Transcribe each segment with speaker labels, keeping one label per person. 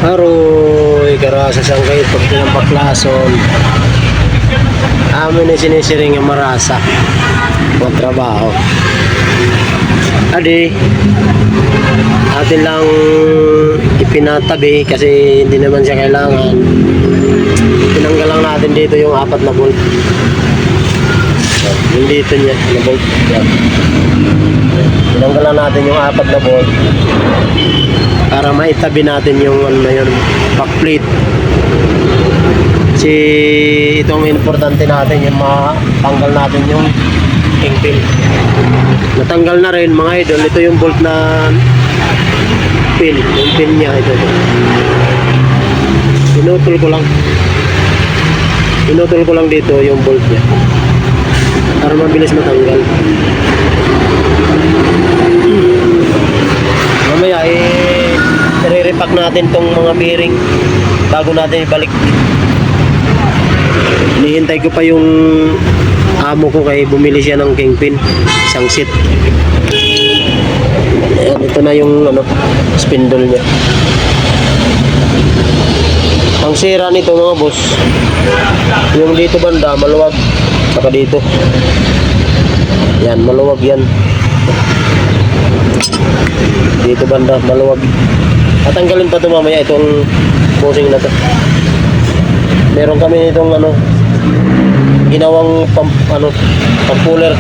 Speaker 1: Aroy, karasa siyang kahit pag pinampaklason. Amin na sinisiring yung marasa. Magtrabaho. Adi, atin lang ipinatabi kasi hindi naman siya kailangan. Tinanggal lang natin dito yung 4 na bolt. Yung dito niya, na bolt. Tinanggal lang natin yung 4 na bolt para maitabi natin yung ano na yun, backplate. Kasi itong importante natin yung matanggal natin yung kingpin. Natanggal na rin mga idol. Ito yung bolt na pin, yung pin niya ito. Pinutol ko lang dito yung bolt niya para mabilis matanggal. Mamaya i-repack natin tong mga bearing bago natin ibalik. Hinihintay ko pa yung amo ko kay bumili siya ng kingpin, isang set. Ayan, ito na yung ano, spindle niya. Ang sira nito mga boss, yung dito banda maluwag, saka dito yan maluwag yan, dito banda maluwag. Tatanggalin pa ito mamaya, itong bushing na to. Meron kami itong ano, ginawang pampuller.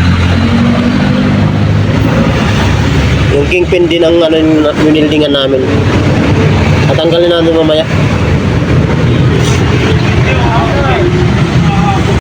Speaker 1: Yung kingpin din ang ano yung winildingan namin. Tatanggalin natin mamaya.